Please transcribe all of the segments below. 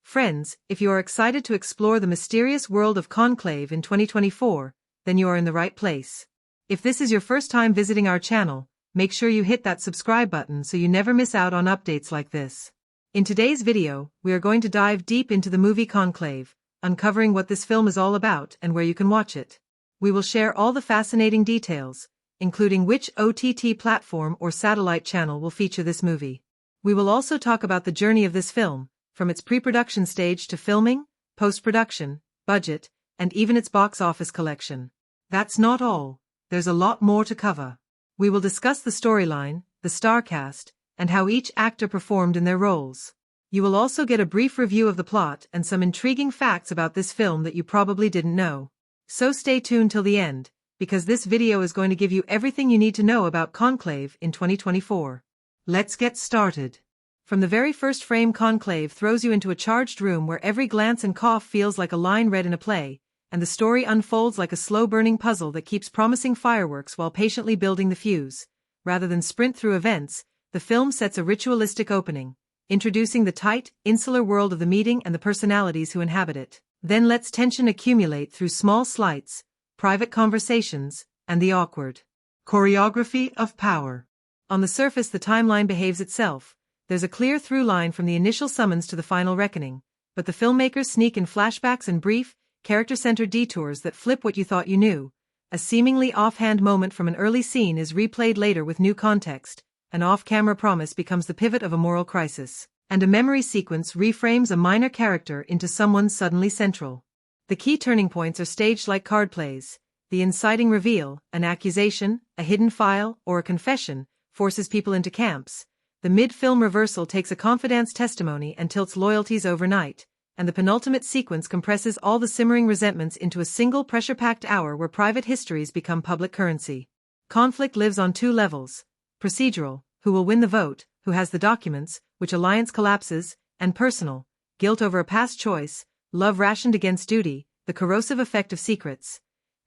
Friends, if you are excited to explore the mysterious world of Conclave in 2024, then you are in the right place. If this is your first time visiting our channel, make sure you hit that subscribe button so you never miss out on updates like this. In today's video, we are going to dive deep into the movie Conclave, uncovering what this film is all about and where you can watch it. We will share all the fascinating details, including which OTT platform or satellite channel will feature this movie. We will also talk about the journey of this film, from its pre-production stage to filming, post-production, budget, and even its box office collection. That's not all. There's a lot more to cover. We will discuss the storyline, the star cast, and how each actor performed in their roles. You will also get a brief review of the plot and some intriguing facts about this film that you probably didn't know. So stay tuned till the end, because this video is going to give you everything you need to know about Conclave in 2024. Let's get started. From the very first frame, Conclave throws you into a charged room where every glance and cough feels like a line read in a play, and the story unfolds like a slow-burning puzzle that keeps promising fireworks while patiently building the fuse. Rather than sprint through events, the film sets a ritualistic opening, introducing the tight, insular world of the meeting and the personalities who inhabit it. Then lets tension accumulate through small slights, private conversations, and the awkward choreography of power. On the surface, the timeline behaves itself. There's a clear through line from the initial summons to the final reckoning, but the filmmakers sneak in flashbacks and brief, character-centered detours that flip what you thought you knew. A seemingly offhand moment from an early scene is replayed later with new context, an off-camera promise becomes the pivot of a moral crisis, and a memory sequence reframes a minor character into someone suddenly central. The key turning points are staged like card plays. The inciting reveal, an accusation, a hidden file, or a confession, forces people into camps. The mid-film reversal takes a confidant's testimony and tilts loyalties overnight, and the penultimate sequence compresses all the simmering resentments into a single pressure-packed hour where private histories become public currency. Conflict lives on two levels: procedural, who will win the vote, who has the documents, which alliance collapses, and personal, guilt over a past choice, love rationed against duty, the corrosive effect of secrets.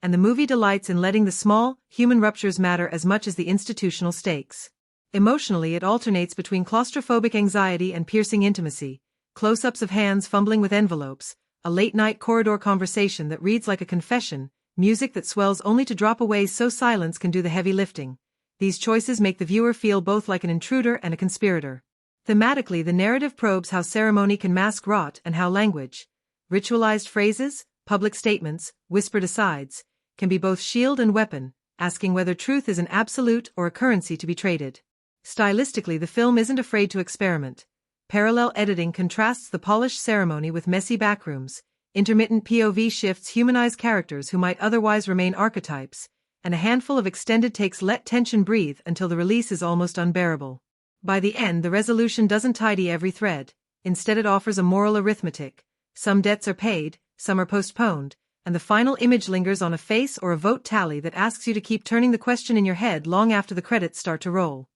And the movie delights in letting the small, human ruptures matter as much as the institutional stakes. Emotionally, it alternates between claustrophobic anxiety and piercing intimacy, close-ups of hands fumbling with envelopes, a late-night corridor conversation that reads like a confession, music that swells only to drop away so silence can do the heavy lifting. These choices make the viewer feel both like an intruder and a conspirator. Thematically, the narrative probes how ceremony can mask rot and how language, ritualized phrases, public statements, whispered asides, can be both shield and weapon, asking whether truth is an absolute or a currency to be traded. Stylistically, the film isn't afraid to experiment. Parallel editing contrasts the polished ceremony with messy backrooms, intermittent POV shifts humanize characters who might otherwise remain archetypes, and a handful of extended takes let tension breathe until the release is almost unbearable. By the end, the resolution doesn't tidy every thread. Instead, it offers a moral arithmetic. Some debts are paid, some are postponed, and the final image lingers on a face or a vote tally that asks you to keep turning the question in your head long after the credits start to roll.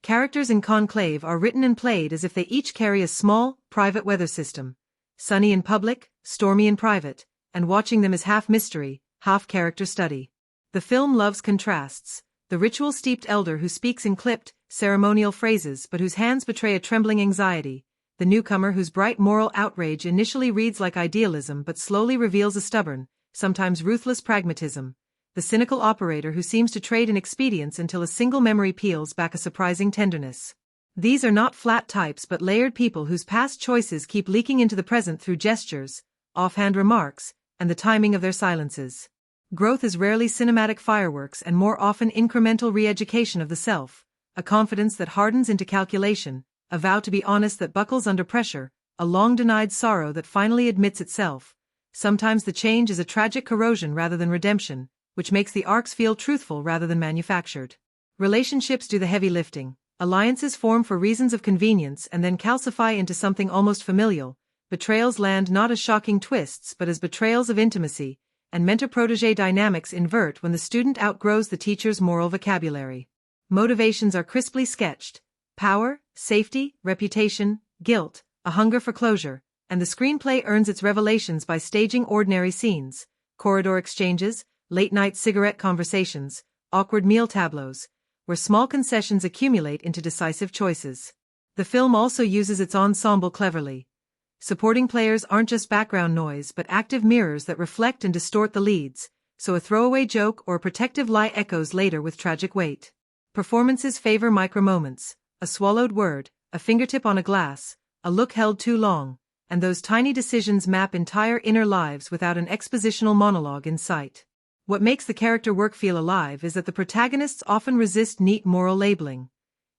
Characters in Conclave are written and played as if they each carry a small, private weather system. Sunny in public, stormy in private, and watching them is half mystery, half character study. The film loves contrasts. The ritual-steeped elder who speaks in clipped, ceremonial phrases but whose hands betray a trembling anxiety. The newcomer whose bright moral outrage initially reads like idealism but slowly reveals a stubborn, sometimes ruthless pragmatism. The cynical operator who seems to trade in expedience until a single memory peels back a surprising tenderness. These are not flat types but layered people whose past choices keep leaking into the present through gestures, offhand remarks, and the timing of their silences. Growth is rarely cinematic fireworks and more often incremental re-education of the self, a confidence that hardens into calculation, a vow to be honest that buckles under pressure, a long-denied sorrow that finally admits itself. Sometimes the change is a tragic corrosion rather than redemption, which makes the arcs feel truthful rather than manufactured. Relationships do the heavy lifting. Alliances form for reasons of convenience and then calcify into something almost familial. Betrayals land not as shocking twists but as betrayals of intimacy, and mentor-protégé dynamics invert when the student outgrows the teacher's moral vocabulary. Motivations are crisply sketched: power, safety, reputation, guilt, a hunger for closure, and the screenplay earns its revelations by staging ordinary scenes, corridor exchanges, late-night cigarette conversations, awkward meal tableaus, where small concessions accumulate into decisive choices. The film also uses its ensemble cleverly. Supporting players aren't just background noise but active mirrors that reflect and distort the leads, so a throwaway joke or a protective lie echoes later with tragic weight. Performances favor micro-moments, a swallowed word, a fingertip on a glass, a look held too long, and those tiny decisions map entire inner lives without an expositional monologue in sight. What makes the character work feel alive is that the protagonists often resist neat moral labeling.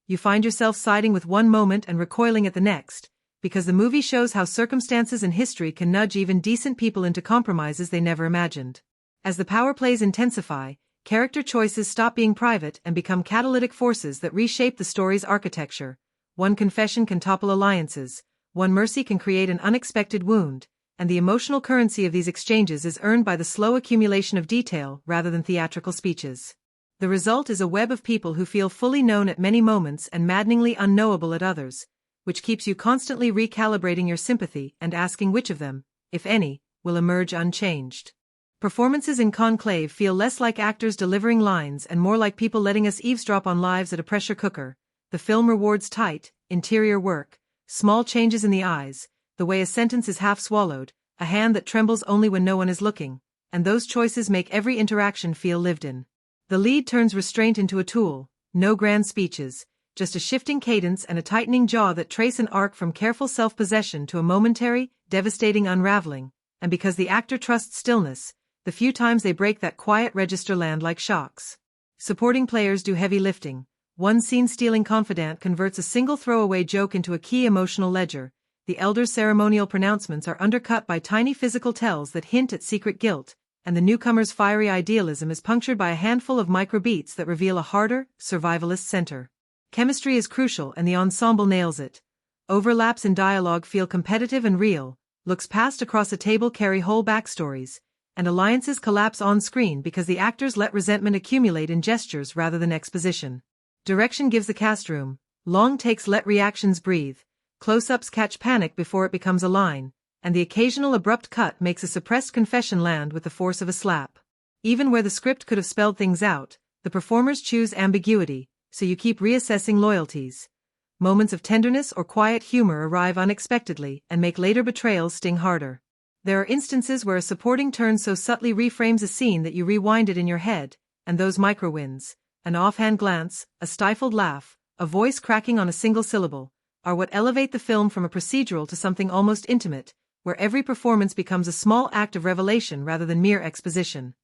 You find yourself siding with one moment and recoiling at the next, because the movie shows how circumstances and history can nudge even decent people into compromises they never imagined. As the power plays intensify, character choices stop being private and become catalytic forces that reshape the story's architecture. One confession can topple alliances, one mercy can create an unexpected wound, and the emotional currency of these exchanges is earned by the slow accumulation of detail rather than theatrical speeches. The result is a web of people who feel fully known at many moments and maddeningly unknowable at others, which keeps you constantly recalibrating your sympathy and asking which of them, if any, will emerge unchanged. Performances in Conclave feel less like actors delivering lines and more like people letting us eavesdrop on lives at a pressure cooker. The film rewards tight, interior work, small changes in the eyes, the way a sentence is half swallowed, a hand that trembles only when no one is looking, and those choices make every interaction feel lived in. The lead turns restraint into a tool, no grand speeches, just a shifting cadence and a tightening jaw that trace an arc from careful self-possession to a momentary, devastating unraveling, and because the actor trusts stillness, the few times they break that quiet register land like shocks. Supporting players do heavy lifting. One scene-stealing confidant converts a single throwaway joke into a key emotional ledger. The elders' ceremonial pronouncements are undercut by tiny physical tells that hint at secret guilt, and the newcomer's fiery idealism is punctured by a handful of microbeats that reveal a harder, survivalist center. Chemistry is crucial and the ensemble nails it. Overlaps in dialogue feel competitive and real, looks passed across a table carry whole backstories, and alliances collapse on screen because the actors let resentment accumulate in gestures rather than exposition. Direction gives the cast room, long takes let reactions breathe, close-ups catch panic before it becomes a line, and the occasional abrupt cut makes a suppressed confession land with the force of a slap. Even where the script could have spelled things out, the performers choose ambiguity, so you keep reassessing loyalties. Moments of tenderness or quiet humor arrive unexpectedly and make later betrayals sting harder. There are instances where a supporting turn so subtly reframes a scene that you rewind it in your head, and those micro-wins, an offhand glance, a stifled laugh, a voice cracking on a single syllable, are what elevate the film from a procedural to something almost intimate, where every performance becomes a small act of revelation rather than mere exposition.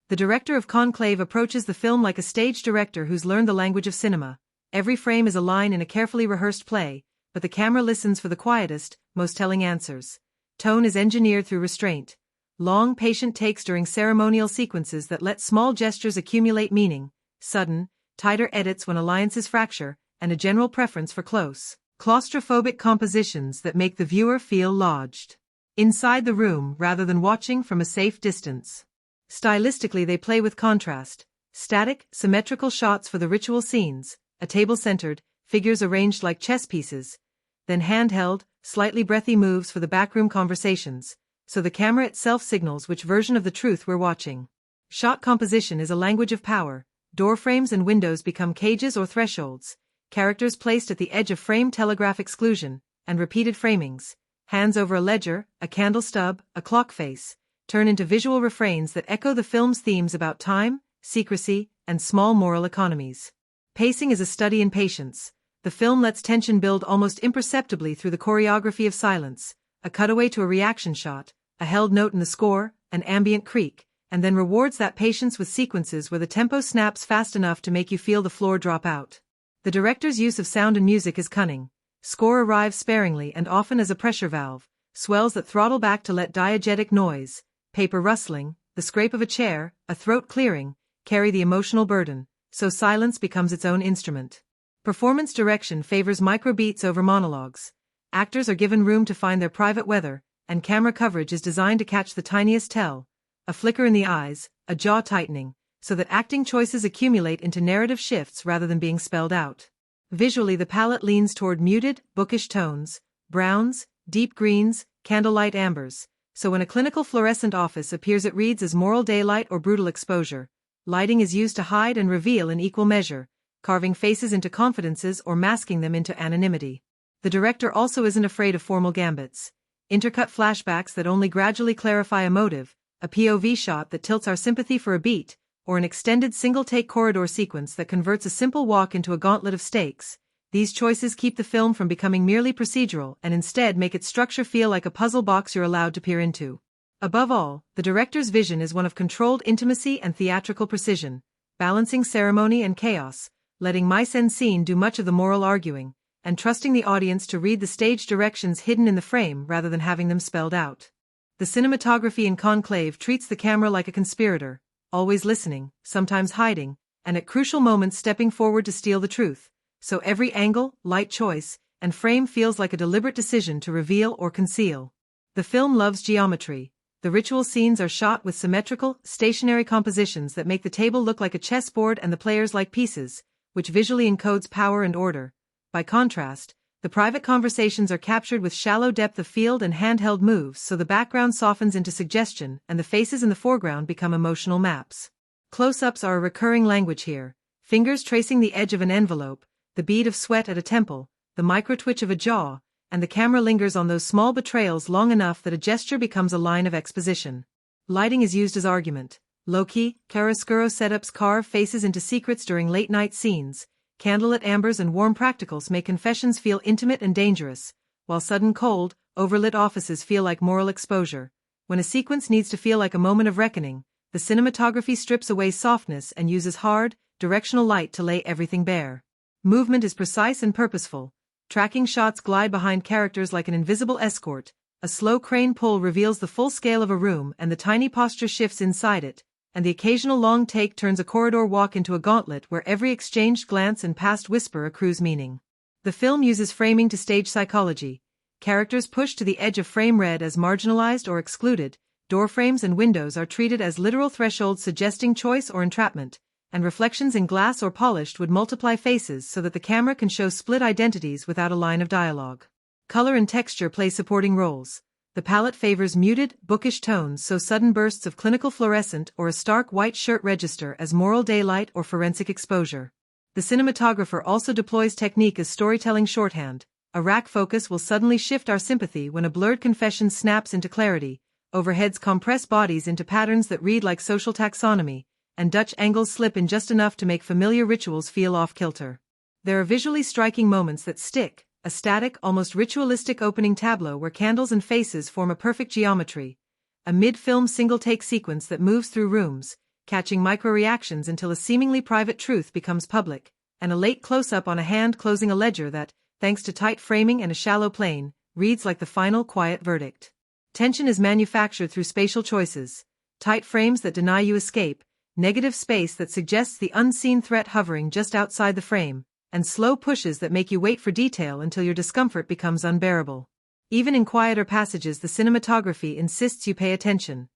The director of Conclave approaches the film like a stage director who's learned the language of cinema. Every frame is a line in a carefully rehearsed play, but the camera listens for the quietest, most telling answers. Tone is engineered through restraint. Long, patient takes during ceremonial sequences that let small gestures accumulate meaning, sudden, tighter edits when alliances fracture, and a general preference for close, claustrophobic compositions that make the viewer feel lodged inside the room rather than watching from a safe distance. Stylistically they play with contrast, static, symmetrical shots for the ritual scenes, a table centered, figures arranged like chess pieces, then handheld, slightly breathy moves for the backroom conversations, so the camera itself signals which version of the truth we're watching. Shot composition is a language of power. Doorframes and windows become cages or thresholds, characters placed at the edge of frame telegraph exclusion, and repeated framings, hands over a ledger, a candle stub, a clock face, turn into visual refrains that echo the film's themes about time, secrecy, and small moral economies. Pacing is a study in patience. The film lets tension build almost imperceptibly through the choreography of silence, a cutaway to a reaction shot, a held note in the score, an ambient creak, and then rewards that patience with sequences where the tempo snaps fast enough to make you feel the floor drop out. The director's use of sound and music is cunning. Score arrives sparingly and often as a pressure valve, swells that throttle back to let diegetic noise, paper rustling, the scrape of a chair, a throat clearing, carry the emotional burden, so silence becomes its own instrument. Performance direction favors microbeats over monologues. Actors are given room to find their private weather, and camera coverage is designed to catch the tiniest tell, a flicker in the eyes, a jaw tightening, so that acting choices accumulate into narrative shifts rather than being spelled out. Visually the palette leans toward muted, bookish tones, browns, deep greens, candlelight ambers, so when a clinical fluorescent office appears it reads as moral daylight or brutal exposure. Lighting is used to hide and reveal in equal measure, carving faces into confidences or masking them into anonymity. The director also isn't afraid of formal gambits. intercut flashbacks that only gradually clarify a motive, a POV shot that tilts our sympathy for a beat, or an extended single-take corridor sequence that converts a simple walk into a gauntlet of stakes. These choices keep the film from becoming merely procedural and instead make its structure feel like a puzzle box you're allowed to peer into. Above all, the director's vision is one of controlled intimacy and theatrical precision, balancing ceremony and chaos, letting mise en scene do much of the moral arguing, and trusting the audience to read the stage directions hidden in the frame rather than having them spelled out. The cinematography in Conclave treats the camera like a conspirator, always listening, sometimes hiding, and at crucial moments stepping forward to steal the truth, so every angle, light choice, and frame feels like a deliberate decision to reveal or conceal. The film loves geometry. The ritual scenes are shot with symmetrical, stationary compositions that make the table look like a chessboard and the players like pieces, which visually encodes power and order. By contrast, the private conversations are captured with shallow depth of field and handheld moves, so the background softens into suggestion and the faces in the foreground become emotional maps. Close-ups are a recurring language here, fingers tracing the edge of an envelope, the bead of sweat at a temple, the micro-twitch of a jaw, and the camera lingers on those small betrayals long enough that a gesture becomes a line of exposition. Lighting is used as argument. Low-key, chiaroscuro setups carve faces into secrets during late-night scenes. Candlelit ambers and warm practicals make confessions feel intimate and dangerous, while sudden cold, overlit offices feel like moral exposure. When a sequence needs to feel like a moment of reckoning, the cinematography strips away softness and uses hard, directional light to lay everything bare. Movement is precise and purposeful. Tracking shots glide behind characters like an invisible escort, a slow crane pull reveals the full scale of a room and the tiny posture shifts inside it, and the occasional long take turns a corridor walk into a gauntlet where every exchanged glance and past whisper accrues meaning. The film uses framing to stage psychology. Characters pushed to the edge of frame read as marginalized or excluded, door frames and windows are treated as literal thresholds suggesting choice or entrapment, and reflections in glass or polished wood multiply faces so that the camera can show split identities without a line of dialogue. Color and texture play supporting roles. The palette favors muted, bookish tones so sudden bursts of clinical fluorescent or a stark white shirt register as moral daylight or forensic exposure. The cinematographer also deploys technique as storytelling shorthand. A rack focus will suddenly shift our sympathy when a blurred confession snaps into clarity, overheads compress bodies into patterns that read like social taxonomy, and Dutch angles slip in just enough to make familiar rituals feel off-kilter. There are visually striking moments that stick, a static, almost ritualistic opening tableau where candles and faces form a perfect geometry, a mid-film single-take sequence that moves through rooms, catching micro-reactions until a seemingly private truth becomes public, and a late close-up on a hand closing a ledger that, thanks to tight framing and a shallow plane, reads like the final quiet verdict. Tension is manufactured through spatial choices, tight frames that deny you escape, negative space that suggests the unseen threat hovering just outside the frame, and slow pushes that make you wait for detail until your discomfort becomes unbearable. Even in quieter passages, the cinematography insists you pay attention.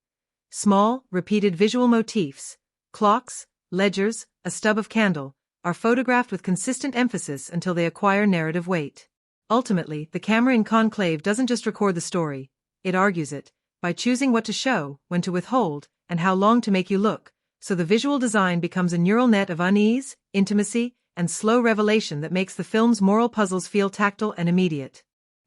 Small, repeated visual motifs, clocks, ledgers, a stub of candle, are photographed with consistent emphasis until they acquire narrative weight. Ultimately, the camera in Conclave doesn't just record the story, it argues it, by choosing what to show, when to withhold, and how long to make you look, so the visual design becomes a neural net of unease, intimacy, and slow revelation that makes the film's moral puzzles feel tactile and immediate.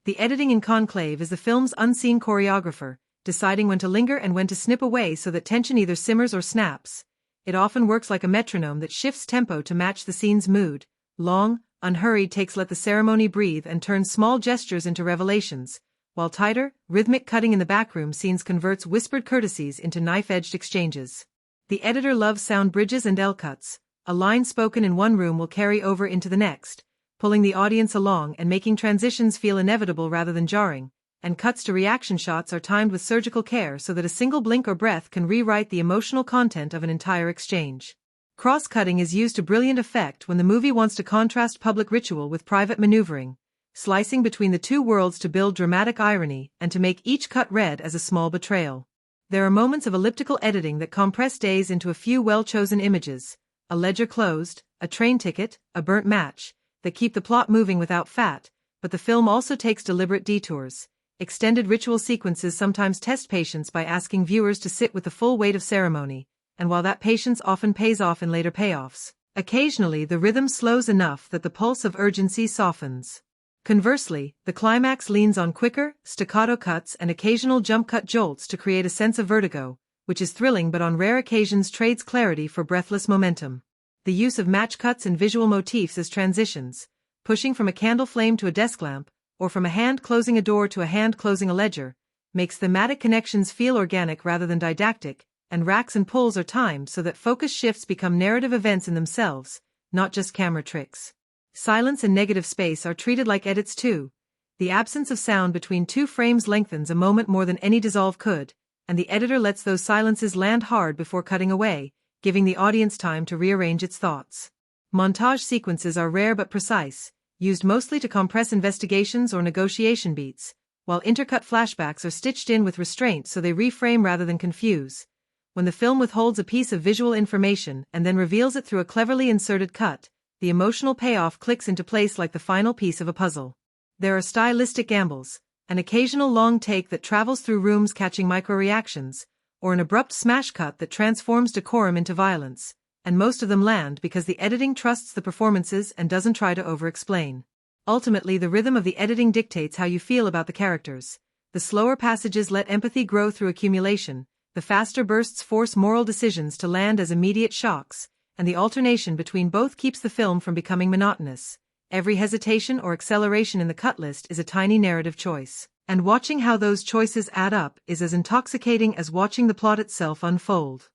The editing in Conclave is the film's unseen choreographer, deciding when to linger and when to snip away so that tension either simmers or snaps. It often works like a metronome that shifts tempo to match the scene's mood. Long, unhurried takes let the ceremony breathe and turn small gestures into revelations, while tighter, rhythmic cutting in the backroom scenes converts whispered courtesies into knife-edged exchanges. The editor loves sound bridges and L-cuts. A line spoken in one room will carry over into the next, pulling the audience along and making transitions feel inevitable rather than jarring, and cuts to reaction shots are timed with surgical care so that a single blink or breath can rewrite the emotional content of an entire exchange. Cross-cutting is used to brilliant effect when the movie wants to contrast public ritual with private maneuvering, slicing between the two worlds to build dramatic irony and to make each cut read as a small betrayal. There are moments of elliptical editing that compress days into a few well-chosen images, a ledger closed, a train ticket, a burnt match, that keep the plot moving without fat, but the film also takes deliberate detours. Extended ritual sequences sometimes test patience by asking viewers to sit with the full weight of ceremony, and while that patience often pays off in later payoffs, occasionally the rhythm slows enough that the pulse of urgency softens. Conversely, the climax leans on quicker, staccato cuts and occasional jump-cut jolts to create a sense of vertigo, which is thrilling but on rare occasions trades clarity for breathless momentum. The use of match cuts and visual motifs as transitions, pushing from a candle flame to a desk lamp, or from a hand closing a door to a hand closing a ledger, makes thematic connections feel organic rather than didactic, and racks and pulls are timed so that focus shifts become narrative events in themselves, not just camera tricks. Silence and negative space are treated like edits too. The absence of sound between two frames lengthens a moment more than any dissolve could, and the editor lets those silences land hard before cutting away, giving the audience time to rearrange its thoughts. Montage sequences are rare but precise, used mostly to compress investigations or negotiation beats, while intercut flashbacks are stitched in with restraint so they reframe rather than confuse. When the film withholds a piece of visual information and then reveals it through a cleverly inserted cut, the emotional payoff clicks into place like the final piece of a puzzle. There are stylistic gambles, an occasional long take that travels through rooms catching micro-reactions, or an abrupt smash cut that transforms decorum into violence, and most of them land because the editing trusts the performances and doesn't try to over-explain. Ultimately, the rhythm of the editing dictates how you feel about the characters. The slower passages let empathy grow through accumulation, the faster bursts force moral decisions to land as immediate shocks, and the alternation between both keeps the film from becoming monotonous. Every hesitation or acceleration in the cut list is a tiny narrative choice, and watching how those choices add up is as intoxicating as watching the plot itself unfold.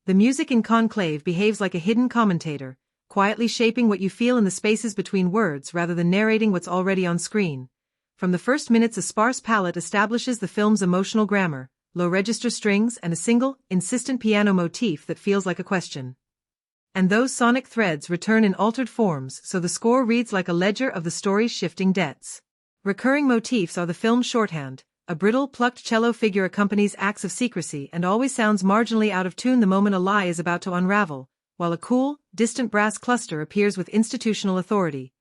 The music in Conclave behaves like a hidden commentator, quietly shaping what you feel in the spaces between words rather than narrating what's already on screen. From the first minutes, a sparse palette establishes the film's emotional grammar, low register strings and a single, insistent piano motif that feels like a question. And those sonic threads return in altered forms so the score reads like a ledger of the story's shifting debts. Recurring motifs are the film's shorthand. A brittle, plucked cello figure accompanies acts of secrecy and always sounds marginally out of tune the moment a lie is about to unravel, while a cool, distant brass cluster appears with institutional authority.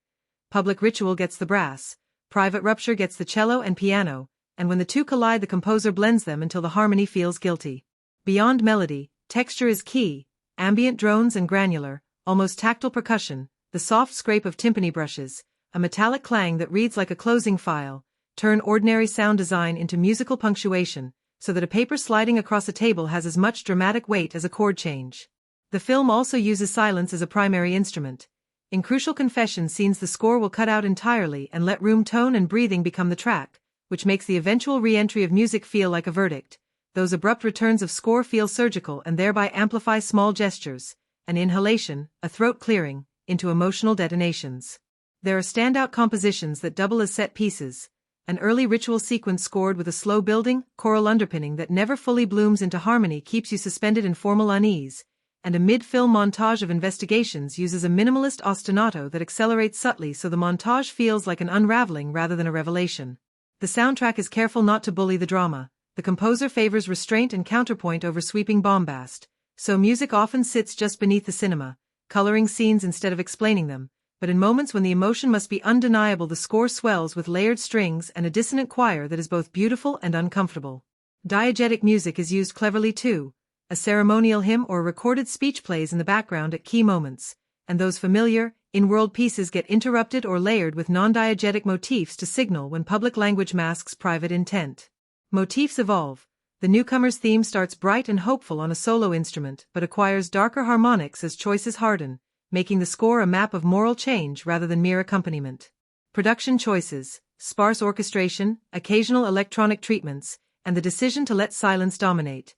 Public ritual gets the brass, private rupture gets the cello and piano, and when the two collide the composer blends them until the harmony feels guilty. Beyond melody, texture is key. Ambient drones and granular, almost tactile percussion, the soft scrape of timpani brushes, a metallic clang that reads like a closing file, turn ordinary sound design into musical punctuation, so that a paper sliding across a table has as much dramatic weight as a chord change. The film also uses silence as a primary instrument. In crucial confession scenes, the score will cut out entirely and let room tone and breathing become the track, which makes the eventual re-entry of music feel like a verdict. Those abrupt returns of score feel surgical and thereby amplify small gestures, an inhalation, a throat clearing, into emotional detonations. There are standout compositions that double as set pieces, an early ritual sequence scored with a slow building, choral underpinning that never fully blooms into harmony keeps you suspended in formal unease, and a mid-film montage of investigations uses a minimalist ostinato that accelerates subtly so the montage feels like an unraveling rather than a revelation. The soundtrack is careful not to bully the drama. The composer favors restraint and counterpoint over sweeping bombast, so music often sits just beneath the cinema, coloring scenes instead of explaining them, but in moments when the emotion must be undeniable, the score swells with layered strings and a dissonant choir that is both beautiful and uncomfortable. Diegetic music is used cleverly too. A ceremonial hymn or a recorded speech plays in the background at key moments, and those familiar, in-world pieces get interrupted or layered with non-diegetic motifs to signal when public language masks private intent. Motifs evolve. The newcomer's theme starts bright and hopeful on a solo instrument but acquires darker harmonics as choices harden, making the score a map of moral change rather than mere accompaniment. Production choices, sparse orchestration, occasional electronic treatments, and the decision to let silence dominate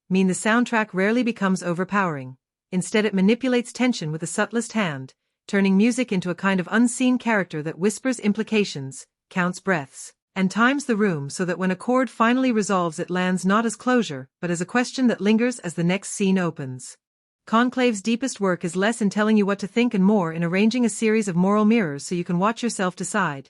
mean the soundtrack rarely becomes overpowering. Instead, it manipulates tension with the subtlest hand, turning music into a kind of unseen character that whispers implications, counts breaths, and times the room so that when a chord finally resolves it lands not as closure but as a question that lingers as the next scene opens. Conclave's deepest work is less in telling you what to think and more in arranging a series of moral mirrors so you can watch yourself decide.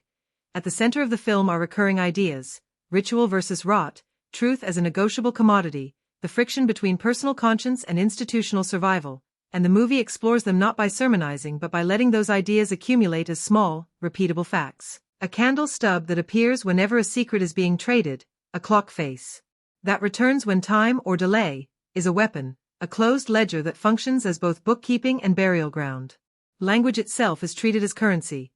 At the center of the film are recurring ideas: ritual versus rot, truth as a negotiable commodity, the friction between personal conscience and institutional survival, and the movie explores them not by sermonizing but by letting those ideas accumulate as small, repeatable facts. A candle stub that appears whenever a secret is being traded, a clock face that returns when time or delay is a weapon, a closed ledger that functions as both bookkeeping and burial ground. Language itself is treated as currency.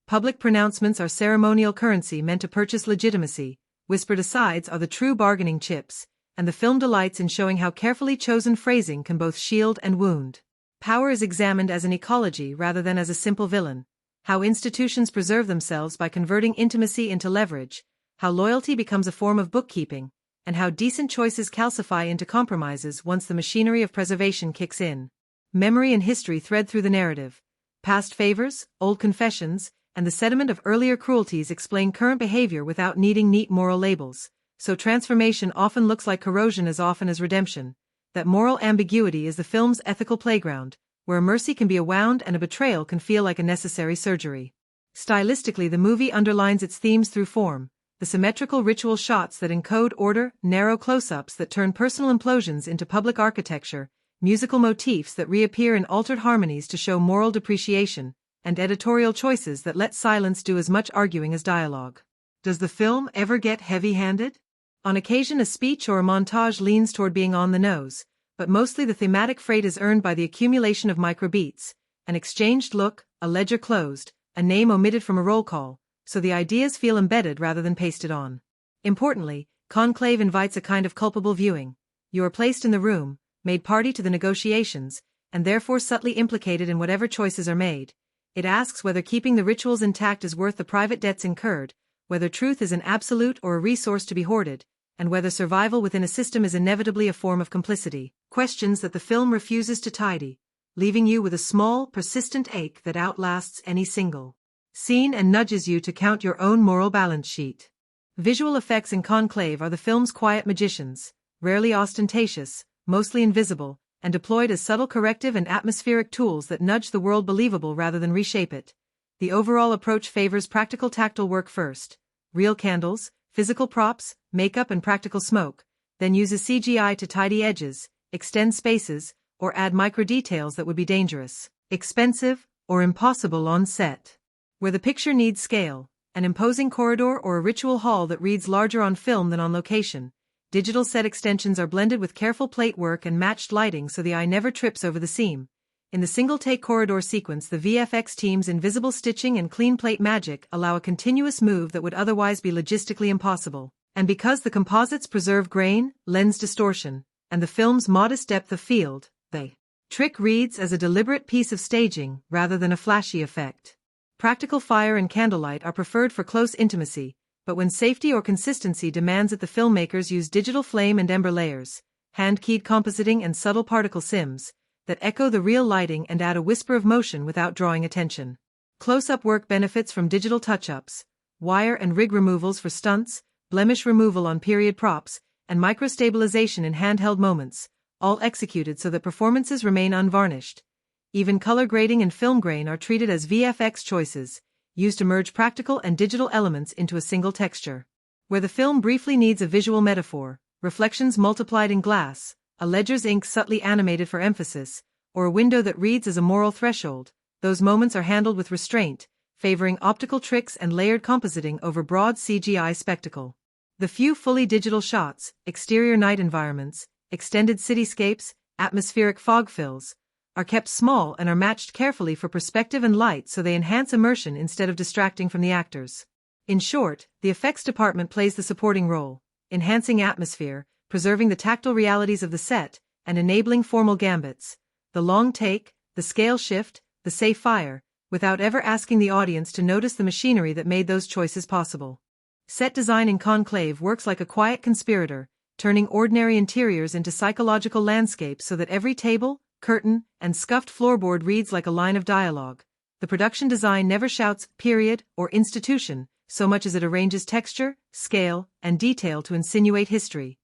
Public pronouncements are ceremonial currency meant to purchase legitimacy, whispered asides are the true bargaining chips, and the film delights in showing how carefully chosen phrasing can both shield and wound. Power is examined as an ecology rather than as a simple villain, how institutions preserve themselves by converting intimacy into leverage, how loyalty becomes a form of bookkeeping, and how decent choices calcify into compromises once the machinery of preservation kicks in. Memory and history thread through the narrative. Past favors, old confessions, and the sediment of earlier cruelties explain current behavior without needing neat moral labels, so transformation often looks like corrosion as often as redemption. That moral ambiguity is the film's ethical playground, where mercy can be a wound and a betrayal can feel like a necessary surgery. Stylistically, the movie underlines its themes through form, the symmetrical ritual shots that encode order, narrow close-ups that turn personal implosions into public architecture, musical motifs that reappear in altered harmonies to show moral depreciation, and editorial choices that let silence do as much arguing as dialogue. Does the film ever get heavy-handed? On occasion a speech or a montage leans toward being on the nose, but mostly the thematic freight is earned by the accumulation of microbeats, an exchanged look, a ledger closed, a name omitted from a roll call, so the ideas feel embedded rather than pasted on. Importantly, Conclave invites a kind of culpable viewing. You are placed in the room, made party to the negotiations, and therefore subtly implicated in whatever choices are made. It asks whether keeping the rituals intact is worth the private debts incurred, whether truth is an absolute or a resource to be hoarded, and whether survival within a system is inevitably a form of complicity. Questions that the film refuses to tidy, leaving you with a small, persistent ache that outlasts any single scene and nudges you to count your own moral balance sheet. Visual effects in Conclave are the film's quiet magicians, rarely ostentatious, mostly invisible, and deployed as subtle corrective and atmospheric tools that nudge the world believable rather than reshape it. The overall approach favors practical tactile work first, real candles, physical props, makeup and practical smoke, then uses CGI to tidy edges, extend spaces, or add micro-details that would be dangerous, expensive, or impossible on set. Where the picture needs scale, an imposing corridor or a ritual hall that reads larger on film than on location, digital set extensions are blended with careful plate work and matched lighting so the eye never trips over the seam. In the single-take corridor sequence, the VFX team's invisible stitching and clean plate magic allow a continuous move that would otherwise be logistically impossible. And because the composites preserve grain, lens distortion, and the film's modest depth of field, the trick reads as a deliberate piece of staging rather than a flashy effect. Practical fire and candlelight are preferred for close intimacy, but when safety or consistency demands it, the filmmakers use digital flame and ember layers, hand-keyed compositing and subtle particle sims that echo the real lighting and add a whisper of motion without drawing attention. Close-up work benefits from digital touch-ups, wire and rig removals for stunts, blemish removal on period props, and microstabilization in handheld moments, all executed so that performances remain unvarnished. Even color grading and film grain are treated as VFX choices, used to merge practical and digital elements into a single texture. Where the film briefly needs a visual metaphor, reflections multiplied in glass, a ledger's ink subtly animated for emphasis, or a window that reads as a moral threshold, those moments are handled with restraint, favoring optical tricks and layered compositing over broad CGI spectacle. The few fully digital shots, exterior night environments, extended cityscapes, atmospheric fog fills, are kept small and are matched carefully for perspective and light so they enhance immersion instead of distracting from the actors. In short, the effects department plays the supporting role, enhancing atmosphere, preserving the tactile realities of the set, and enabling formal gambits, the long take, the scale shift, the safe fire, without ever asking the audience to notice the machinery that made those choices possible. Set design in Conclave works like a quiet conspirator, turning ordinary interiors into psychological landscapes so that every table, curtain, and scuffed floorboard reads like a line of dialogue. The production design never shouts period or institution, so much as it arranges texture, scale, and detail to insinuate history.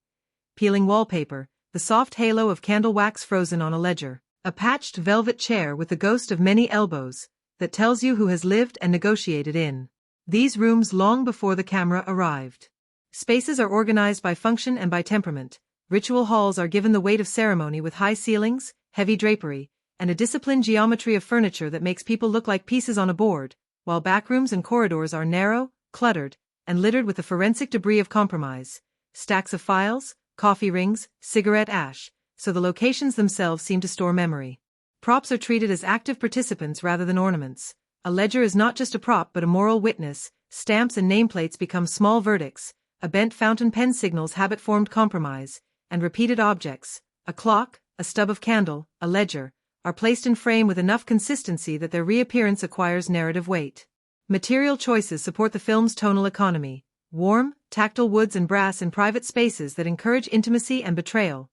Peeling wallpaper, the soft halo of candle wax frozen on a ledger, a patched velvet chair with the ghost of many elbows, that tells you who has lived and negotiated in these rooms long before the camera arrived. Spaces are organized by function and by temperament. Ritual halls are given the weight of ceremony with high ceilings, heavy drapery, and a disciplined geometry of furniture that makes people look like pieces on a board, while backrooms and corridors are narrow, cluttered, and littered with the forensic debris of compromise, stacks of files, coffee rings, cigarette ash, so the locations themselves seem to store memory. Props are treated as active participants rather than ornaments. A ledger is not just a prop but a moral witness. Stamps and nameplates become small verdicts. A bent fountain pen signals habit-formed compromise, and repeated objects, a clock, a stub of candle, a ledger, are placed in frame with enough consistency that their reappearance acquires narrative weight. Material choices support the film's tonal economy. Warm, tactile woods and brass in private spaces that encourage intimacy and betrayal.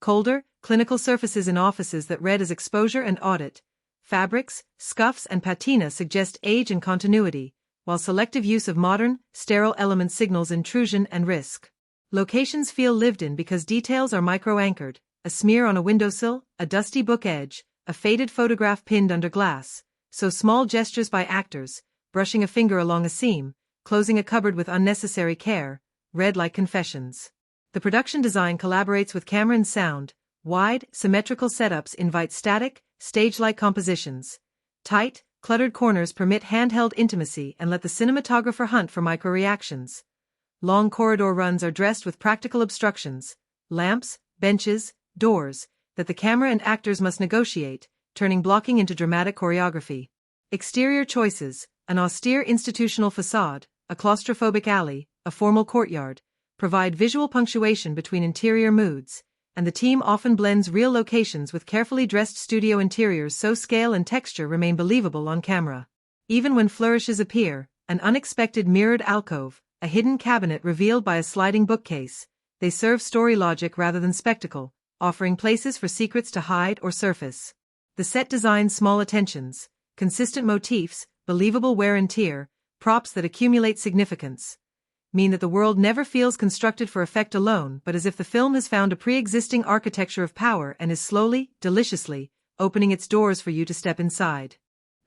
Colder, clinical surfaces in offices that read as exposure and audit. Fabrics, scuffs and patina suggest age and continuity, while selective use of modern, sterile elements signals intrusion and risk. Locations feel lived in because details are micro-anchored, a smear on a windowsill, a dusty book edge, a faded photograph pinned under glass, so small gestures by actors, brushing a finger along a seam, closing a cupboard with unnecessary care, read like confessions. The production design collaborates with camera and sound. Wide, symmetrical setups invite static, stage-like compositions. Tight, cluttered corners permit handheld intimacy and let the cinematographer hunt for micro-reactions. Long corridor runs are dressed with practical obstructions, lamps, benches, doors, that the camera and actors must negotiate, turning blocking into dramatic choreography. Exterior choices, an austere institutional facade, a claustrophobic alley, a formal courtyard, provide visual punctuation between interior moods, and the team often blends real locations with carefully dressed studio interiors so scale and texture remain believable on camera. Even when flourishes appear, an unexpected mirrored alcove, a hidden cabinet revealed by a sliding bookcase, they serve story logic rather than spectacle, offering places for secrets to hide or surface. The set designs small attentions, consistent motifs, believable wear and tear, props that accumulate significance, mean that the world never feels constructed for effect alone but as if the film has found a pre-existing architecture of power and is slowly, deliciously, opening its doors for you to step inside.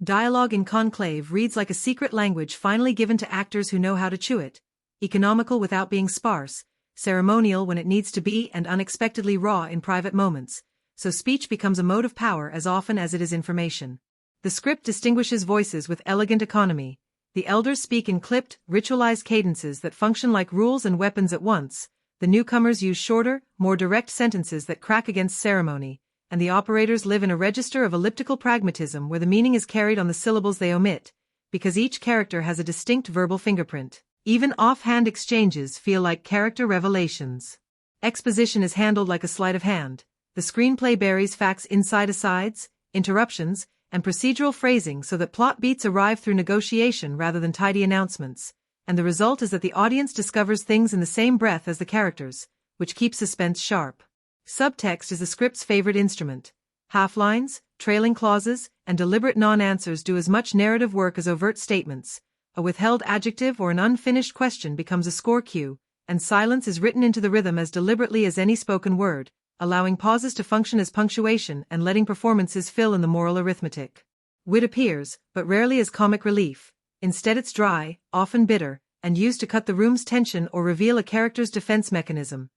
Dialogue in Conclave reads like a secret language finally given to actors who know how to chew it, economical without being sparse, ceremonial when it needs to be and unexpectedly raw in private moments, so speech becomes a mode of power as often as it is information. The script distinguishes voices with elegant economy. The elders speak in clipped, ritualized cadences that function like rules and weapons at once. The newcomers use shorter, more direct sentences that crack against ceremony, and the operators live in a register of elliptical pragmatism where the meaning is carried on the syllables they omit, because each character has a distinct verbal fingerprint. Even offhand exchanges feel like character revelations. Exposition is handled like a sleight of hand. The screenplay buries facts inside asides, interruptions, and procedural phrasing so that plot beats arrive through negotiation rather than tidy announcements, and the result is that the audience discovers things in the same breath as the characters, which keeps suspense sharp. Subtext is the script's favorite instrument. Half-lines, trailing clauses, and deliberate non-answers do as much narrative work as overt statements. A withheld adjective or an unfinished question becomes a score cue, and silence is written into the rhythm as deliberately as any spoken word, allowing pauses to function as punctuation and letting performances fill in the moral arithmetic. Wit appears, but rarely as comic relief. Instead it's dry, often bitter, and used to cut the room's tension or reveal a character's defense mechanism.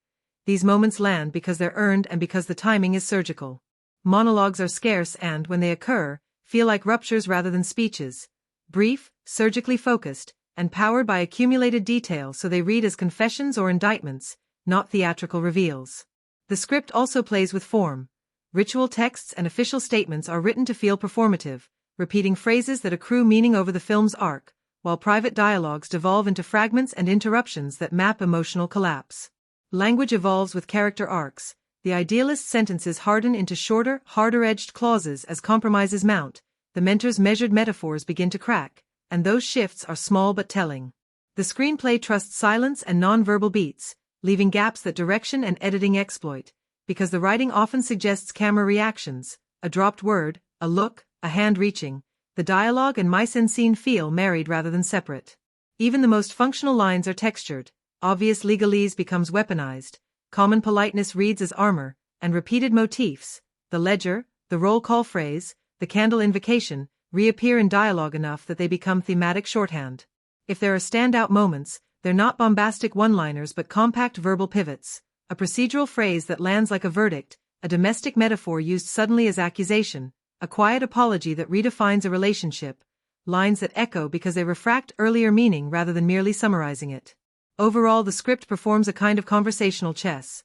These moments land because they're earned and because the timing is surgical. Monologues are scarce and, when they occur, feel like ruptures rather than speeches. Brief, surgically focused, and powered by accumulated detail so they read as confessions or indictments, not theatrical reveals. The script also plays with form. Ritual texts and official statements are written to feel performative, repeating phrases that accrue meaning over the film's arc, while private dialogues devolve into fragments and interruptions that map emotional collapse. Language evolves with character arcs. The idealist's sentences harden into shorter, harder-edged clauses as compromises mount. The mentor's measured metaphors begin to crack, and those shifts are small but telling. The screenplay trusts silence and non-verbal beats, leaving gaps that direction and editing exploit, because the writing often suggests camera reactions, a dropped word, a look, a hand reaching. The dialogue and mise-en-scene feel married rather than separate. Even the most functional lines are textured. Obvious legalese becomes weaponized, common politeness reads as armor, and repeated motifs, the ledger, the roll call phrase, the candle invocation, reappear in dialogue enough that they become thematic shorthand. If there are standout moments, they're not bombastic one-liners but compact verbal pivots, a procedural phrase that lands like a verdict, a domestic metaphor used suddenly as accusation, a quiet apology that redefines a relationship, lines that echo because they refract earlier meaning rather than merely summarizing it. Overall, the script performs a kind of conversational chess.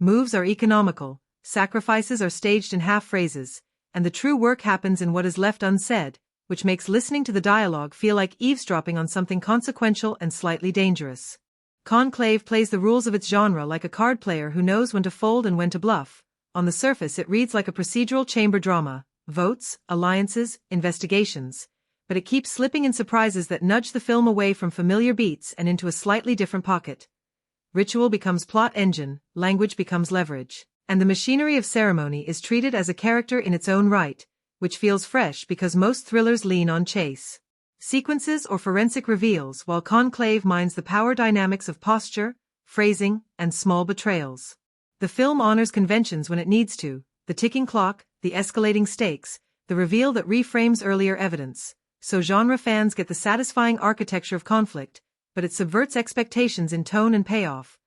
Moves are economical, sacrifices are staged in half phrases, and the true work happens in what is left unsaid, which makes listening to the dialogue feel like eavesdropping on something consequential and slightly dangerous. Conclave plays the rules of its genre like a card player who knows when to fold and when to bluff. On the surface it reads like a procedural chamber drama, votes, alliances, investigations, but it keeps slipping in surprises that nudge the film away from familiar beats and into a slightly different pocket. Ritual becomes plot engine, language becomes leverage, and the machinery of ceremony is treated as a character in its own right, which feels fresh because most thrillers lean on chase sequences or forensic reveals, while Conclave mines the power dynamics of posture, phrasing, and small betrayals. The film honors conventions when it needs to, the ticking clock, the escalating stakes, the reveal that reframes earlier evidence, so genre fans get the satisfying architecture of conflict, but it subverts expectations in tone and payoff.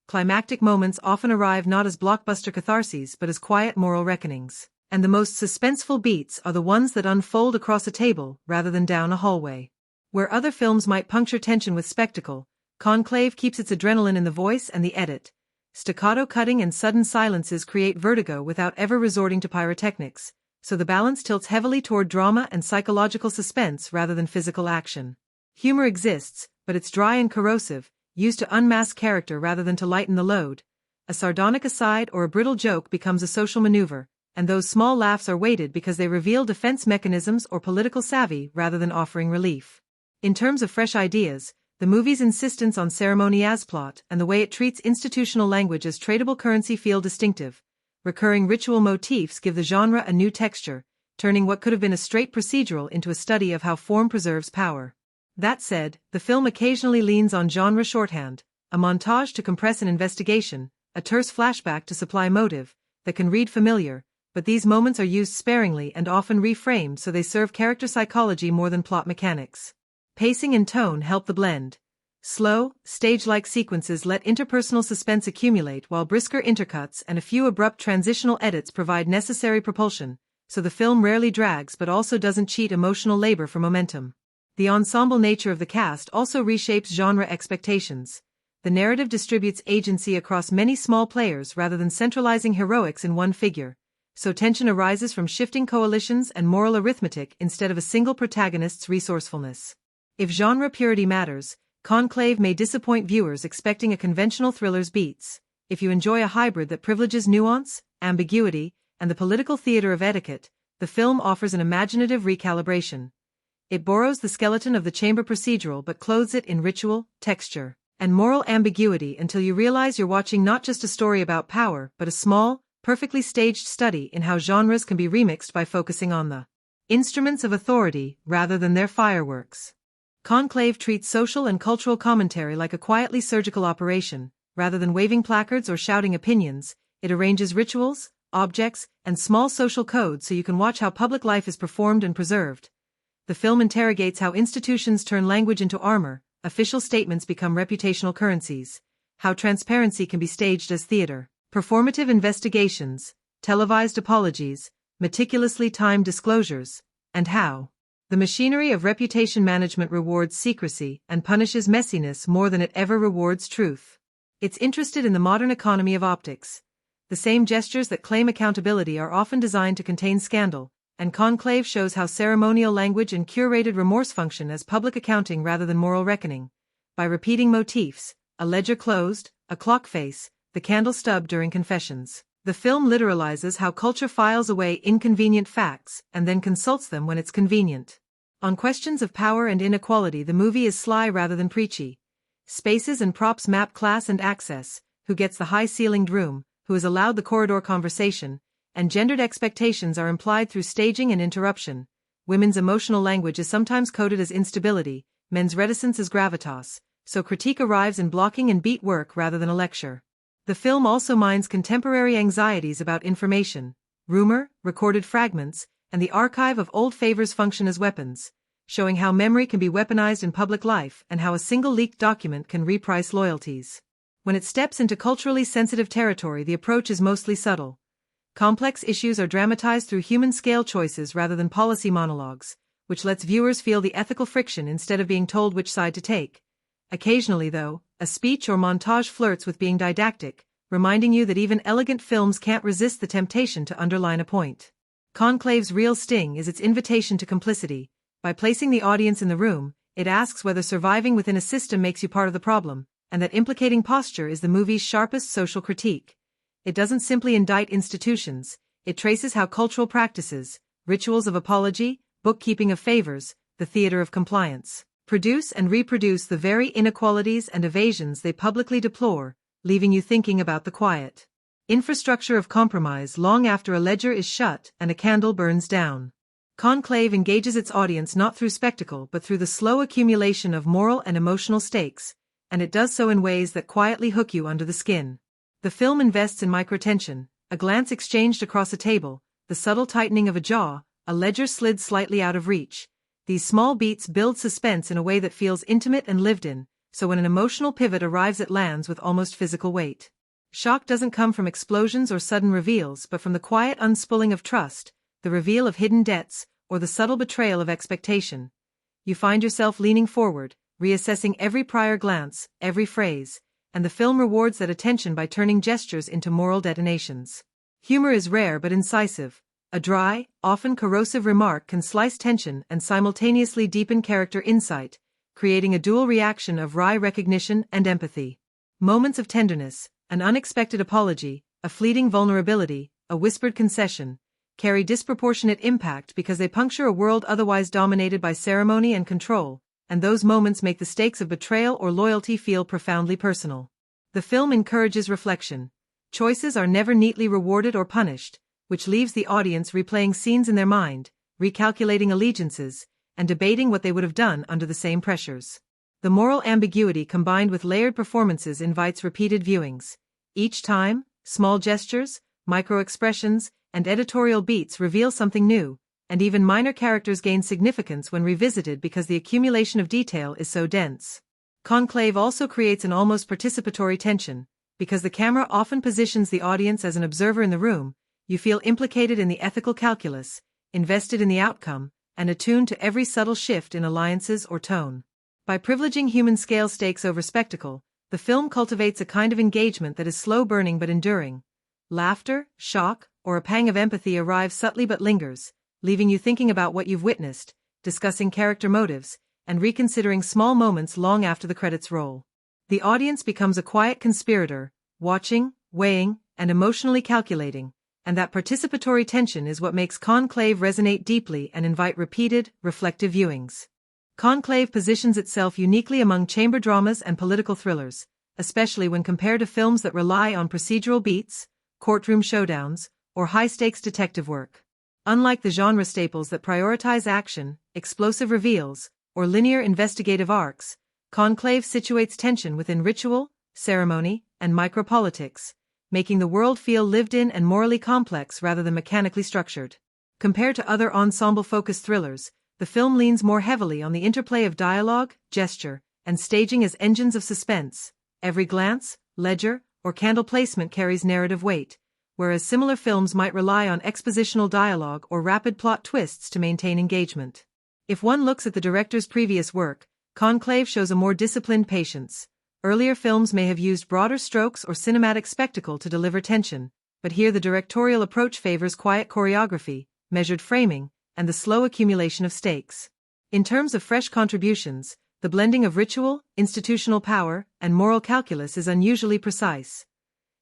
Climactic moments often arrive not as blockbuster catharses but as quiet moral reckonings, and the most suspenseful beats are the ones that unfold across a table rather than down a hallway. Where other films might puncture tension with spectacle, Conclave keeps its adrenaline in the voice and the edit. Staccato cutting and sudden silences create vertigo without ever resorting to pyrotechnics, so the balance tilts heavily toward drama and psychological suspense rather than physical action. Humor exists, but it's dry and corrosive, used to unmask character rather than to lighten the load. A sardonic aside or a brittle joke becomes a social maneuver, and those small laughs are weighted because they reveal defense mechanisms or political savvy rather than offering relief. In terms of fresh ideas, the movie's insistence on ceremony as plot and the way it treats institutional language as tradable currency feel distinctive. Recurring ritual motifs give the genre a new texture, turning what could have been a straight procedural into a study of how form preserves power. That said, the film occasionally leans on genre shorthand, a montage to compress an investigation, a terse flashback to supply motive, that can read familiar, but these moments are used sparingly and often reframed so they serve character psychology more than plot mechanics. Pacing and tone help the blend. Slow, stage-like sequences let interpersonal suspense accumulate while brisker intercuts and a few abrupt transitional edits provide necessary propulsion, so the film rarely drags but also doesn't cheat emotional labor for momentum. The ensemble nature of the cast also reshapes genre expectations. The narrative distributes agency across many small players rather than centralizing heroics in one figure, so tension arises from shifting coalitions and moral arithmetic instead of a single protagonist's resourcefulness. If genre purity matters, Conclave may disappoint viewers expecting a conventional thriller's beats. If you enjoy a hybrid that privileges nuance, ambiguity, and the political theater of etiquette, the film offers an imaginative recalibration. It borrows the skeleton of the chamber procedural but clothes it in ritual, texture, and moral ambiguity until you realize you're watching not just a story about power but a small, perfectly staged study in how genres can be remixed by focusing on the instruments of authority rather than their fireworks. Conclave treats social and cultural commentary like a quietly surgical operation. Rather than waving placards or shouting opinions, it arranges rituals, objects, and small social codes so you can watch how public life is performed and preserved. The film interrogates how institutions turn language into armor, official statements become reputational currencies, how transparency can be staged as theater, performative investigations, televised apologies, meticulously timed disclosures, and how the machinery of reputation management rewards secrecy and punishes messiness more than it ever rewards truth. It's interested in the modern economy of optics. The same gestures that claim accountability are often designed to contain scandal, and Conclave shows how ceremonial language and curated remorse function as public accounting rather than moral reckoning. By repeating motifs, a ledger closed, a clock face, the candle stub during confessions, the film literalizes how culture files away inconvenient facts and then consults them when it's convenient. On questions of power and inequality, the movie is sly rather than preachy. Spaces and props map class and access, who gets the high-ceilinged room, who is allowed the corridor conversation, and gendered expectations are implied through staging and interruption. Women's emotional language is sometimes coded as instability, men's reticence as gravitas, so critique arrives in blocking and beat work rather than a lecture. The film also mines contemporary anxieties about information, rumor, recorded fragments, and the archive of old favors function as weapons, showing how memory can be weaponized in public life and how a single leaked document can reprice loyalties. When it steps into culturally sensitive territory, the approach is mostly subtle. Complex issues are dramatized through human-scale choices rather than policy monologues, which lets viewers feel the ethical friction instead of being told which side to take. Occasionally, though, a speech or montage flirts with being didactic, reminding you that even elegant films can't resist the temptation to underline a point. Conclave's real sting is its invitation to complicity. By placing the audience in the room, it asks whether surviving within a system makes you part of the problem, and that implicating posture is the movie's sharpest social critique. It doesn't simply indict institutions, it traces how cultural practices, rituals of apology, bookkeeping of favors, the theater of compliance, produce and reproduce the very inequalities and evasions they publicly deplore, leaving you thinking about the quiet infrastructure of compromise long after a ledger is shut and a candle burns down. Conclave engages its audience not through spectacle but through the slow accumulation of moral and emotional stakes, and it does so in ways that quietly hook you under the skin. The film invests in microtension, a glance exchanged across a table, the subtle tightening of a jaw, a ledger slid slightly out of reach. These small beats build suspense in a way that feels intimate and lived in, so when an emotional pivot arrives it lands with almost physical weight. Shock doesn't come from explosions or sudden reveals but from the quiet unspooling of trust, the reveal of hidden debts, or the subtle betrayal of expectation. You find yourself leaning forward, reassessing every prior glance, every phrase, and the film rewards that attention by turning gestures into moral detonations. Humor is rare but incisive. A dry, often corrosive remark can slice tension and simultaneously deepen character insight, creating a dual reaction of wry recognition and empathy. Moments of tenderness, an unexpected apology, a fleeting vulnerability, a whispered concession, carry disproportionate impact because they puncture a world otherwise dominated by ceremony and control, and those moments make the stakes of betrayal or loyalty feel profoundly personal. The film encourages reflection. Choices are never neatly rewarded or punished, which leaves the audience replaying scenes in their mind, recalculating allegiances, and debating what they would have done under the same pressures. The moral ambiguity combined with layered performances invites repeated viewings. Each time, small gestures, micro-expressions, and editorial beats reveal something new, and even minor characters gain significance when revisited because the accumulation of detail is so dense. Conclave also creates an almost participatory tension. Because the camera often positions the audience as an observer in the room, you feel implicated in the ethical calculus, invested in the outcome, and attuned to every subtle shift in alliances or tone. By privileging human-scale stakes over spectacle, the film cultivates a kind of engagement that is slow-burning but enduring. Laughter, shock, or a pang of empathy arrives subtly but lingers, leaving you thinking about what you've witnessed, discussing character motives, and reconsidering small moments long after the credits roll. The audience becomes a quiet conspirator, watching, weighing, and emotionally calculating, and that participatory tension is what makes Conclave resonate deeply and invite repeated, reflective viewings. Conclave positions itself uniquely among chamber dramas and political thrillers, especially when compared to films that rely on procedural beats, courtroom showdowns, or high-stakes detective work. Unlike the genre staples that prioritize action, explosive reveals, or linear investigative arcs, Conclave situates tension within ritual, ceremony, and micropolitics, making the world feel lived in and morally complex rather than mechanically structured. Compared to other ensemble-focused thrillers, the film leans more heavily on the interplay of dialogue, gesture, and staging as engines of suspense. Every glance, ledger, or candle placement carries narrative weight, whereas similar films might rely on expositional dialogue or rapid plot twists to maintain engagement. If one looks at the director's previous work, Conclave shows a more disciplined patience. Earlier films may have used broader strokes or cinematic spectacle to deliver tension, but here the directorial approach favors quiet choreography, measured framing, and the slow accumulation of stakes. In terms of fresh contributions, the blending of ritual, institutional power, and moral calculus is unusually precise.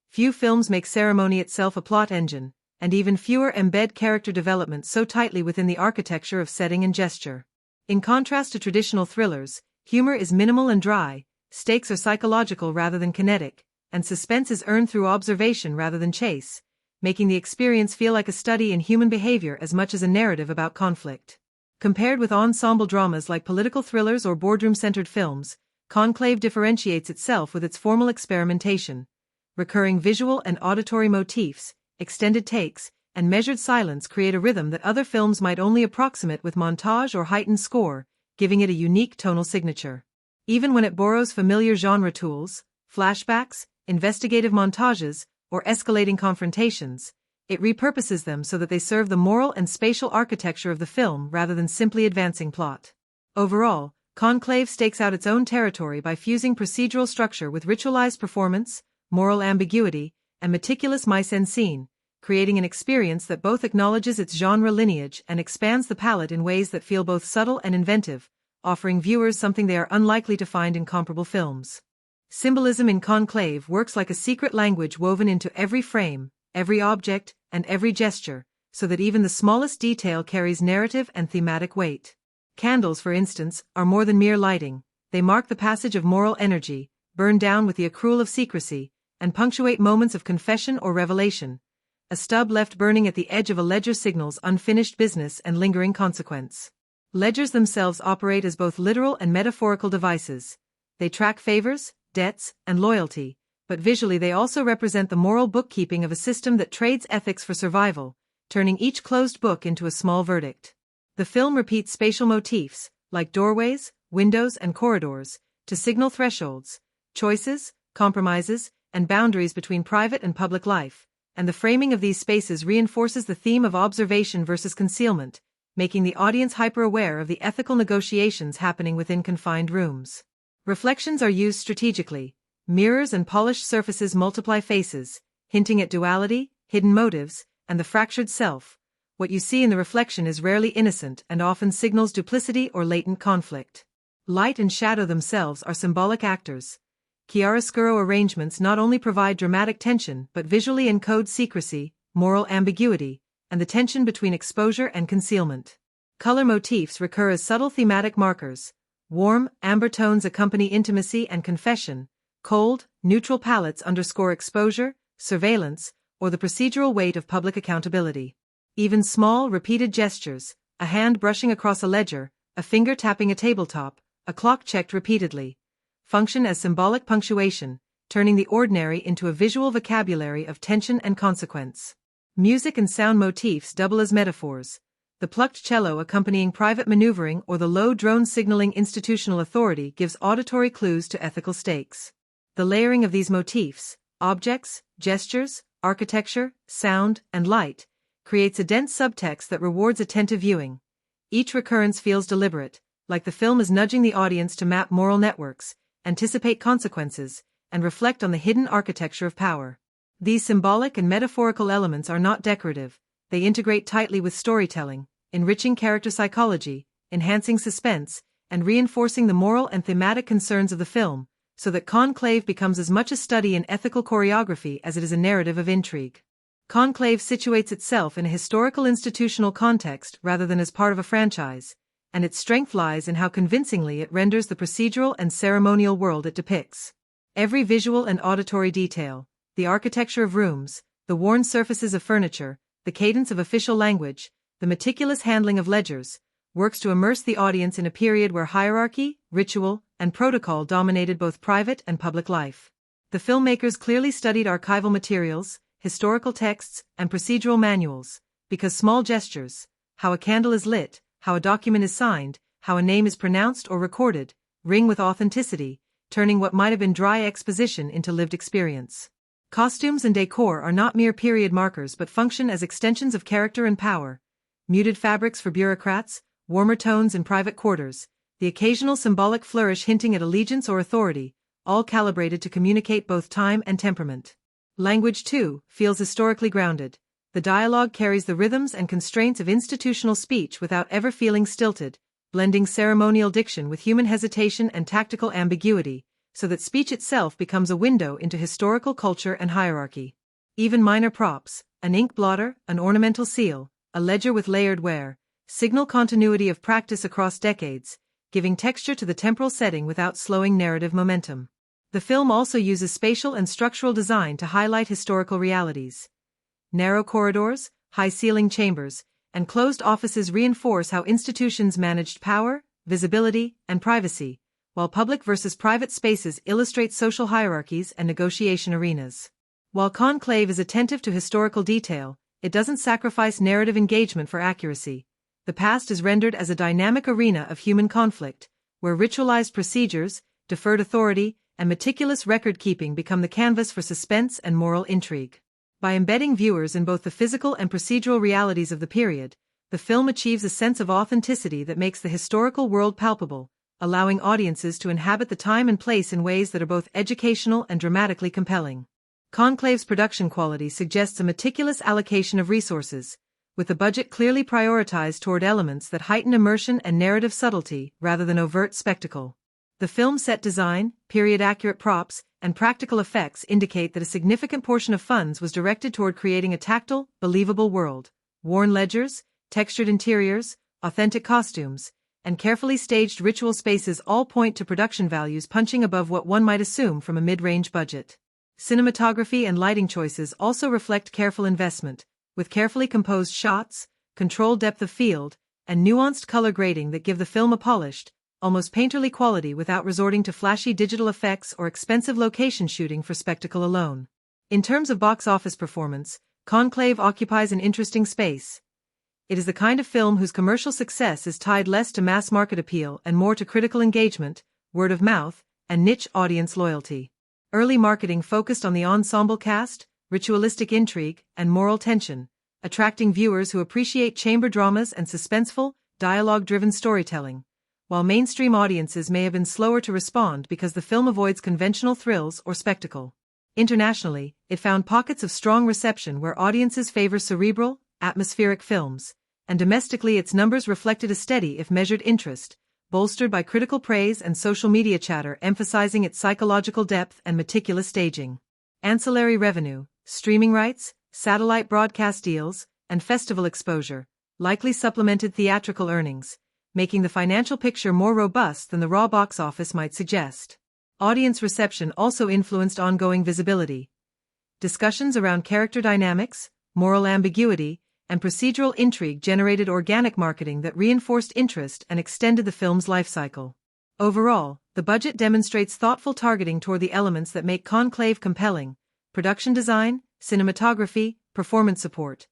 Few films make ceremony itself a plot engine, and even fewer embed character development so tightly within the architecture of setting and gesture. In contrast to traditional thrillers, humor is minimal and dry, stakes are psychological rather than kinetic, and suspense is earned through observation rather than chase, making the experience feel like a study in human behavior as much as a narrative about conflict. Compared with ensemble dramas like political thrillers or boardroom-centered films, Conclave differentiates itself with its formal experimentation. Recurring visual and auditory motifs, extended takes, and measured silence create a rhythm that other films might only approximate with montage or heightened score, giving it a unique tonal signature. Even when it borrows familiar genre tools, flashbacks, investigative montages, or escalating confrontations, it repurposes them so that they serve the moral and spatial architecture of the film rather than simply advancing plot. Overall, Conclave stakes out its own territory by fusing procedural structure with ritualized performance, moral ambiguity, and meticulous mise-en-scene, creating an experience that both acknowledges its genre lineage and expands the palette in ways that feel both subtle and inventive, offering viewers something they are unlikely to find in comparable films. Symbolism in Conclave works like a secret language woven into every frame, every object, and every gesture, so that even the smallest detail carries narrative and thematic weight. Candles, for instance, are more than mere lighting. They mark the passage of moral energy, burn down with the accrual of secrecy, and punctuate moments of confession or revelation. A stub left burning at the edge of a ledger signals unfinished business and lingering consequence. Ledgers themselves operate as both literal and metaphorical devices. They track favors, debts, and loyalty, but visually they also represent the moral bookkeeping of a system that trades ethics for survival, turning each closed book into a small verdict. The film repeats spatial motifs, like doorways, windows, and corridors, to signal thresholds, choices, compromises, and boundaries between private and public life, and the framing of these spaces reinforces the theme of observation versus concealment, making the audience hyper-aware of the ethical negotiations happening within confined rooms. Reflections are used strategically. Mirrors and polished surfaces multiply faces, hinting at duality, hidden motives, and the fractured self. What you see in the reflection is rarely innocent and often signals duplicity or latent conflict. Light and shadow themselves are symbolic actors. Chiaroscuro arrangements not only provide dramatic tension but visually encode secrecy, moral ambiguity, and the tension between exposure and concealment. Color motifs recur as subtle thematic markers. Warm, amber tones accompany intimacy and confession. Cold, neutral palettes underscore exposure, surveillance, or the procedural weight of public accountability. Even small, repeated gestures, a hand brushing across a ledger, a finger tapping a tabletop, a clock checked repeatedly, function as symbolic punctuation, turning the ordinary into a visual vocabulary of tension and consequence. Music and sound motifs double as metaphors. The plucked cello accompanying private maneuvering or the low drone signaling institutional authority gives auditory clues to ethical stakes. The layering of these motifs, objects, gestures, architecture, sound, and light, creates a dense subtext that rewards attentive viewing. Each recurrence feels deliberate, like the film is nudging the audience to map moral networks, anticipate consequences, and reflect on the hidden architecture of power. These symbolic and metaphorical elements are not decorative, they integrate tightly with storytelling, enriching character psychology, enhancing suspense, and reinforcing the moral and thematic concerns of the film, so that Conclave becomes as much a study in ethical choreography as it is a narrative of intrigue. Conclave situates itself in a historical institutional context rather than as part of a franchise, and its strength lies in how convincingly it renders the procedural and ceremonial world it depicts. Every visual and auditory detail, the architecture of rooms, the worn surfaces of furniture, the cadence of official language, the meticulous handling of ledgers, works to immerse the audience in a period where hierarchy, ritual, and protocol dominated both private and public life. The filmmakers clearly studied archival materials, historical texts, and procedural manuals, because small gestures, how a candle is lit, how a document is signed, how a name is pronounced or recorded, ring with authenticity, turning what might have been dry exposition into lived experience. Costumes and decor are not mere period markers but function as extensions of character and power. Muted fabrics for bureaucrats, warmer tones in private quarters, the occasional symbolic flourish hinting at allegiance or authority, all calibrated to communicate both time and temperament. Language, too, feels historically grounded. The dialogue carries the rhythms and constraints of institutional speech without ever feeling stilted, blending ceremonial diction with human hesitation and tactical ambiguity, so that speech itself becomes a window into historical culture and hierarchy. Even minor props, an ink blotter, an ornamental seal, a ledger with layered wear, signal continuity of practice across decades, giving texture to the temporal setting without slowing narrative momentum. The film also uses spatial and structural design to highlight historical realities. Narrow corridors, high-ceiling chambers, and closed offices reinforce how institutions managed power, visibility, and privacy, while public versus private spaces illustrate social hierarchies and negotiation arenas. While Conclave is attentive to historical detail, it doesn't sacrifice narrative engagement for accuracy. The past is rendered as a dynamic arena of human conflict, where ritualized procedures, deferred authority, and meticulous record-keeping become the canvas for suspense and moral intrigue. By embedding viewers in both the physical and procedural realities of the period, the film achieves a sense of authenticity that makes the historical world palpable, allowing audiences to inhabit the time and place in ways that are both educational and dramatically compelling. Conclave's production quality suggests a meticulous allocation of resources, with the budget clearly prioritized toward elements that heighten immersion and narrative subtlety rather than overt spectacle. The film's set design, period-accurate props, and practical effects indicate that a significant portion of funds was directed toward creating a tactile, believable world. Worn ledgers, textured interiors, authentic costumes, and carefully staged ritual spaces all point to production values punching above what one might assume from a mid-range budget. Cinematography and lighting choices also reflect careful investment, with carefully composed shots, controlled depth of field, and nuanced color grading that give the film a polished, almost painterly quality without resorting to flashy digital effects or expensive location shooting for spectacle alone. In terms of box office performance, Conclave occupies an interesting space. It is the kind of film whose commercial success is tied less to mass market appeal and more to critical engagement, word of mouth, and niche audience loyalty. Early marketing focused on the ensemble cast, ritualistic intrigue, and moral tension, attracting viewers who appreciate chamber dramas and suspenseful, dialogue-driven storytelling, while mainstream audiences may have been slower to respond because the film avoids conventional thrills or spectacle. Internationally, it found pockets of strong reception where audiences favor cerebral, atmospheric films, and domestically its numbers reflected a steady if measured interest, bolstered by critical praise and social media chatter emphasizing its psychological depth and meticulous staging. Ancillary revenue, streaming rights, satellite broadcast deals, and festival exposure likely supplemented theatrical earnings, making the financial picture more robust than the raw box office might suggest. Audience reception also influenced ongoing visibility. Discussions around character dynamics, moral ambiguity, and procedural intrigue generated organic marketing that reinforced interest and extended the film's life cycle. Overall, the budget demonstrates thoughtful targeting toward the elements that make Conclave compelling: production design, cinematography, performance support,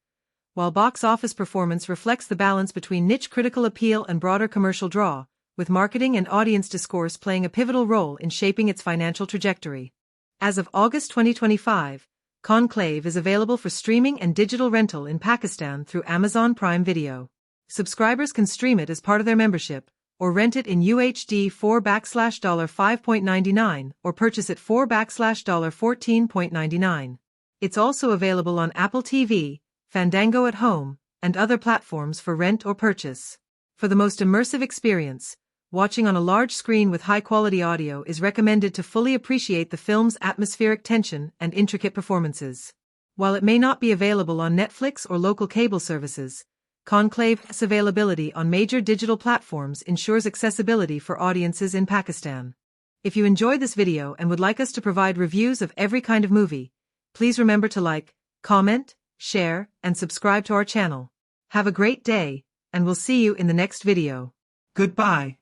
while box office performance reflects the balance between niche critical appeal and broader commercial draw, with marketing and audience discourse playing a pivotal role in shaping its financial trajectory. As of August 2025, Conclave is available for streaming and digital rental in Pakistan through Amazon Prime Video. Subscribers can stream it as part of their membership, or rent it in UHD $4/$5.99 or purchase it $4/$14.99. It's also available on Apple TV, Fandango at Home, and other platforms for rent or purchase. For the most immersive experience, watching on a large screen with high-quality audio is recommended to fully appreciate the film's atmospheric tension and intricate performances. While it may not be available on Netflix or local cable services, Conclave's availability on major digital platforms ensures accessibility for audiences in Pakistan. If you enjoyed this video and would like us to provide reviews of every kind of movie, please remember to like, comment, share, and subscribe to our channel. Have a great day, and we'll see you in the next video. Goodbye.